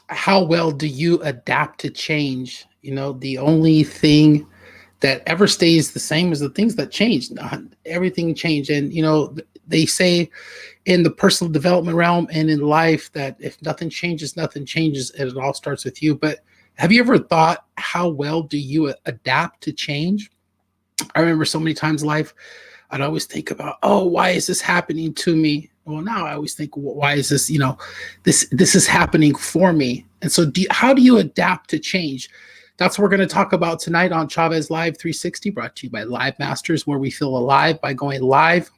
How well do you adapt to change? The only thing that ever stays the same is the things that change. Not everything changed. And, they say in the personal development realm and in life that if nothing changes, nothing changes, and it all starts with you. But have you ever thought, how well do you adapt to change? I remember so many times in life, I'd always think about, oh, why is this happening to me? Well, now I always think, well, why is this, this is happening for me? And so how do you adapt to change? That's what we're going to talk about tonight on Chavez Live 360, brought to you by Live Masters, where we feel alive by going live.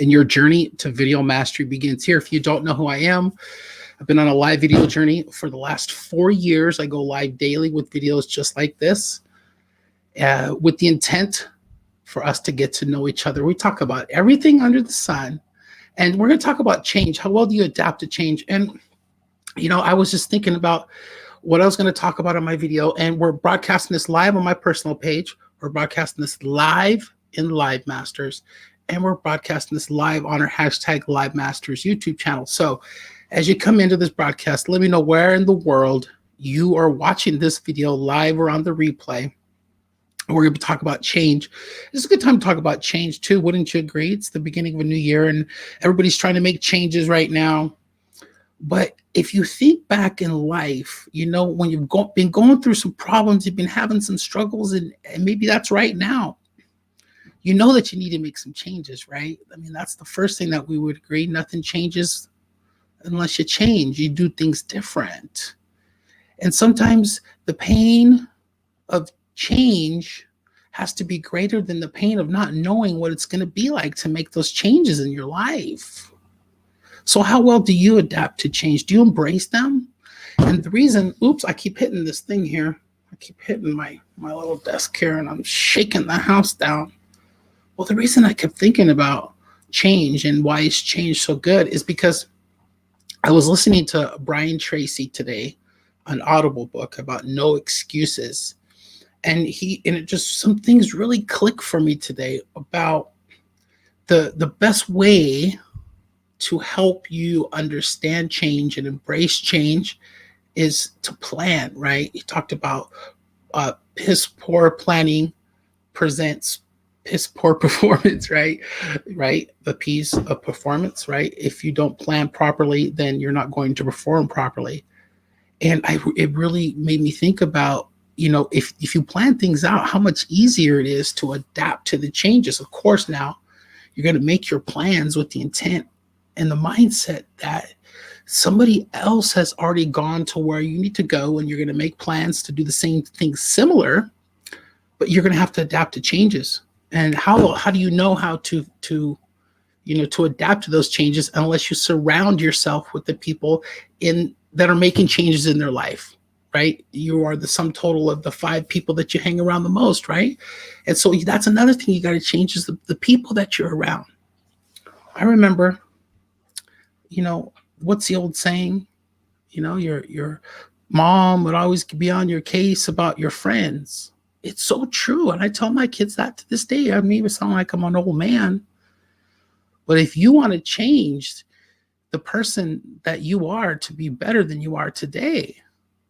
And your journey to video mastery begins here. If you don't know who I am, I've been on a live video journey for the last 4 years. I go live daily with videos just like this, with the intent for us to get to know each other. We talk about everything under the sun, and we're going to talk about change. How well do you adapt to change? And, I was just thinking about what I was going to talk about on my video, and we're broadcasting this live on my personal page. We're broadcasting this live in Live Masters, and we're broadcasting this live on our hashtag Live Masters YouTube channel. So as you come into this broadcast, let me know where in the world you are watching this video live or on the replay. We're going to talk about change. It's a good time to talk about change too. Wouldn't you agree? It's the beginning of a new year and everybody's trying to make changes right now. But if you think back in life, when you've been going through some problems, you've been having some struggles, and maybe that's right now, that you need to make some changes, right? I mean, that's the first thing that we would agree. Nothing changes unless you change. You do things different. And sometimes the pain of change has to be greater than the pain of not knowing what it's going to be like to make those changes in your life. So how well do you adapt to change? Do you embrace them? And the reason, I keep hitting this thing here. I keep hitting my little desk here, and I'm shaking the house down. Well, the reason I kept thinking about change and why is change so good is because I was listening to Brian Tracy today, an Audible book about no excuses. And it just, some things really click for me today about the best way to help you understand change and embrace change is to plan, right? He talked about piss poor planning presents piss poor performance, right? Right? The P's of performance, right? If you don't plan properly, then you're not going to perform properly. And it really made me think about, if you plan things out, how much easier it is to adapt to the changes. Of course, now you're going to make your plans with the intent and the mindset that somebody else has already gone to where you need to go, and you're going to make plans to do the same thing similar, but you're going to have to adapt to changes. And how do you know how to adapt to those changes unless you surround yourself with the people that are making changes in their life, right? You are the sum total of the 5 people that you hang around the most, right? And so that's another thing you got to change is the people that you're around. I remember, what's the old saying? Your mom would always be on your case about your friends. It's so true. And I tell my kids that to this day. I may even sound like I'm an old man. But if you want to change the person that you are to be better than you are today,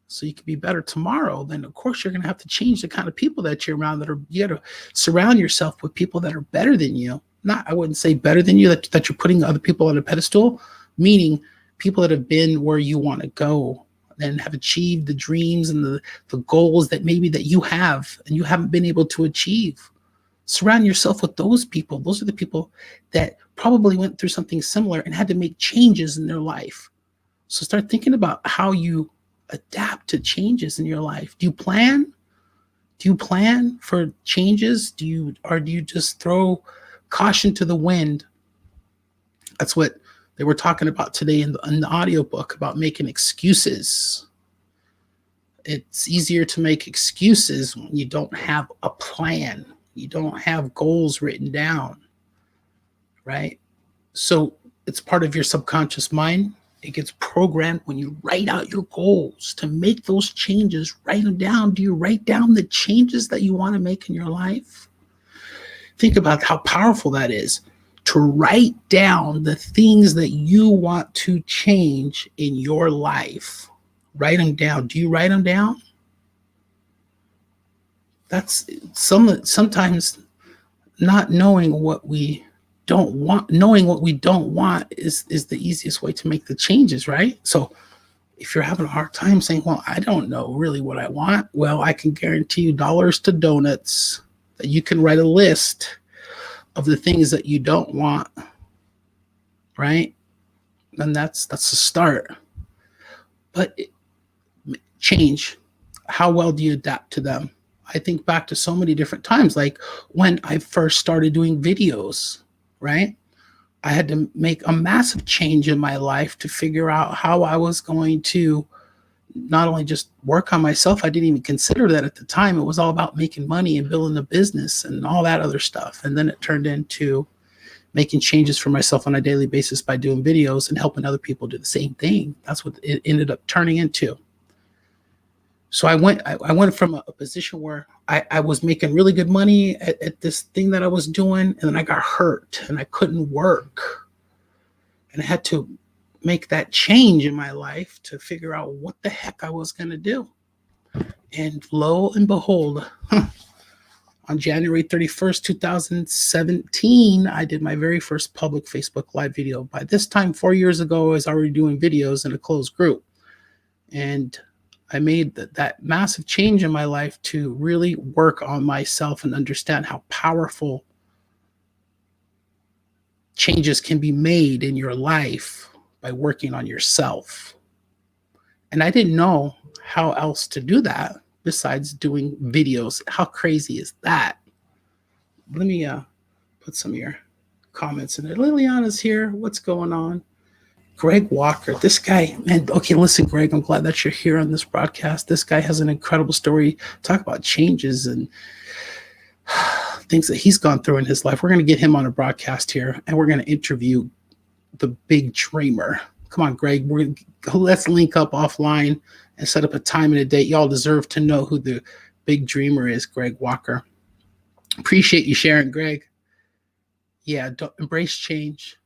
so you can be better tomorrow, then of course you're going to have to change the kind of people that you're around. You got to surround yourself with people that are better than you. I wouldn't say better than you, that you're putting other people on a pedestal, meaning people that have been where you want to go and have achieved the dreams and the goals that maybe that you have and you haven't been able to achieve. Surround yourself with those people. Those are the people that probably went through something similar and had to make changes in their life. So start thinking about how you adapt to changes in your life. Do you plan? Do you plan for changes? Or do you just throw caution to the wind? That's what they were talking about today in the audiobook about making excuses. It's easier to make excuses when you don't have a plan. You don't have goals written down, right? So it's part of your subconscious mind. It gets programmed when you write out your goals to make those changes. Write them down. Do you write down the changes that you want to make in your life? Think about how powerful that is, to write down the things that you want to change in your life. Write them down. Do you write them down? That's sometimes not knowing what we don't want, knowing what we don't want is the easiest way to make the changes, right? So if you're having a hard time saying, well, I don't know really what I want, well, I can guarantee you dollars to donuts that you can write a list of the things that you don't want, right? And that's a start. But change, how well do you adapt to them? I think back to so many different times, like when I first started doing videos, right? I had to make a massive change in my life to figure out how I was going to not only just work on myself. I didn't even consider that at the time. It was all about making money and building a business and all that other stuff. And then it turned into making changes for myself on a daily basis by doing videos and helping other people do the same thing. That's what it ended up turning into. So I went from a position where I was making really good money at this thing that I was doing, and then I got hurt and I couldn't work. And I had to make that change in my life to figure out what the heck I was going to do. And lo and behold, on January 31st, 2017, I did my very first public Facebook Live video. By this time, 4 years ago, I was already doing videos in a closed group. And I made that massive change in my life to really work on myself and understand how powerful changes can be made in your life by working on yourself. And I didn't know how else to do that besides doing videos. How crazy is that? Let me put some of your comments in there. Liliana's here. What's going on? Greg Walker, this guy, man, okay, listen, Greg, I'm glad that you're here on this broadcast. This guy has an incredible story. Talk about changes and things that he's gone through in his life. We're going to get him on a broadcast here, and we're going to interview the big dreamer. Come on, Greg, let's link up offline and set up a time and a date. Y'all deserve to know who the big dreamer is, Greg Walker. Appreciate you sharing, Greg. Yeah, don't embrace change.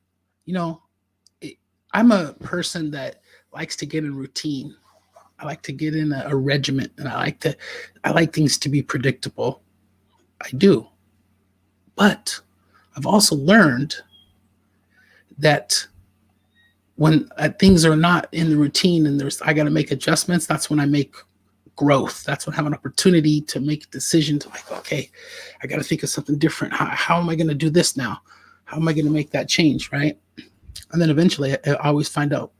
You know, I'm a person that likes to get in routine. I like to get in a regiment, and I like things to be predictable. I do. But I've also learned that when things are not in the routine and I got to make adjustments, that's when I make growth. That's when I have an opportunity to make a decision to like, okay, I got to think of something different. How am I going to do this now? How am I going to make that change, right? And then eventually I always find out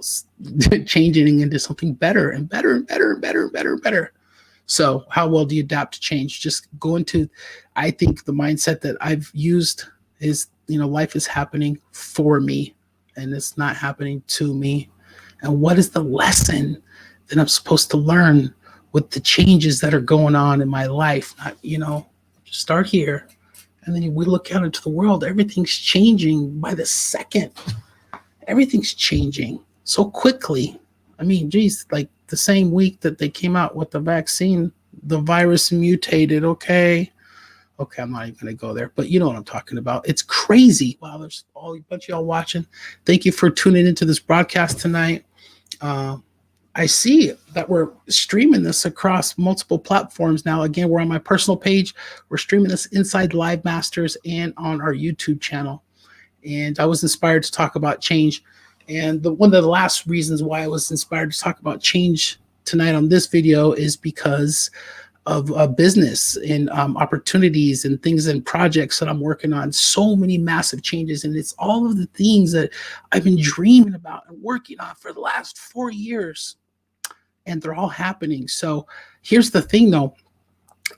changing into something better and better and better and better and better and better. So how well do you adapt to change? Just go into, I think the mindset that I've used is, life is happening for me and it's not happening to me. And what is the lesson that I'm supposed to learn with the changes that are going on in my life? Start here. And then we look out into the world, everything's changing by the second. Everything's changing so quickly. I mean, geez, like the same week that they came out with the vaccine, the virus mutated. Okay, I'm not even going to go there, but you know what I'm talking about. It's crazy. Wow, there's a bunch of y'all watching. Thank you for tuning into this broadcast tonight. I see that we're streaming this across multiple platforms now. Again, we're on my personal page. We're streaming this inside Live Masters and on our YouTube channel. And I was inspired to talk about change. And one of the last reasons why I was inspired to talk about change tonight on this video is because of business and opportunities and things and projects that I'm working on. So many massive changes. And it's all of the things that I've been dreaming about and working on for the last 4 years. And they're all happening. So here's the thing, though.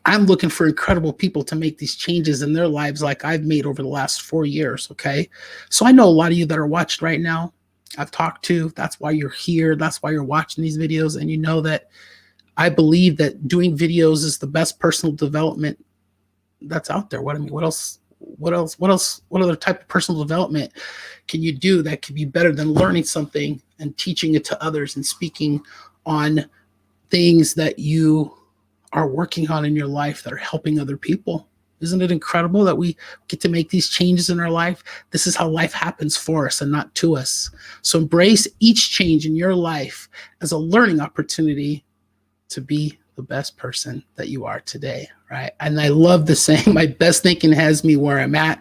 I'm looking for incredible people to make these changes in their lives like I've made over the last 4 years, okay? So I know a lot of you that are watching right now, I've talked to. That's why you're here. That's why you're watching these videos. And you know that I believe that doing videos is the best personal development that's out there. What other type of personal development can you do that could be better than learning something and teaching it to others and speaking on things that you are working on in your life that are helping other people? Isn't it incredible that we get to make these changes in our life? This is how life happens for us and not to us. So embrace each change in your life as a learning opportunity to be the best person that you are today, right? And I love the saying, my best thinking has me where I'm at.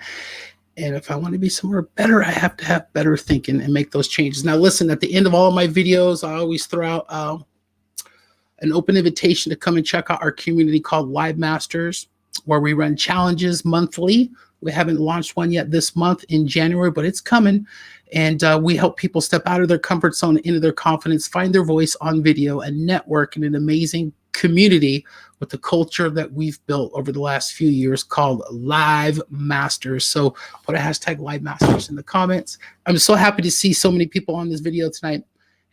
And if I want to be somewhere better, I have to have better thinking and make those changes. Now, listen, at the end of all of my videos, I always throw out an open invitation to come and check out our community called Live Masters, where we run challenges monthly. We haven't launched one yet this month in January, but it's coming. And we help people step out of their comfort zone, into their confidence, find their voice on video, and network in an amazing community with the culture that we've built over the last few years called Live Masters. So put a hashtag Live Masters in the comments. I'm so happy to see so many people on this video tonight.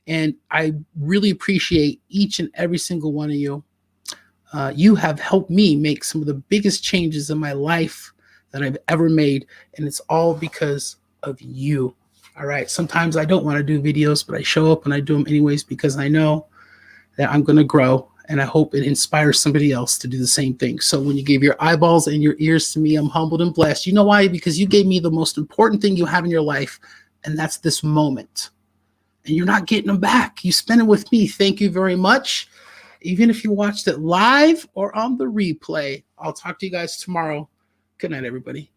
And I really appreciate each and every single one of you. You have helped me make some of the biggest changes in my life that I've ever made. And it's all because of you. All right. Sometimes I don't want to do videos, but I show up and I do them anyways because I know that I'm going to grow. And I hope it inspires somebody else to do the same thing. So when you gave your eyeballs and your ears to me, I'm humbled and blessed. You know why? Because you gave me the most important thing you have in your life, and that's this moment. And you're not getting them back. You spend it with me. Thank you very much. Even if you watched it live or on the replay, I'll talk to you guys tomorrow. Good night, everybody.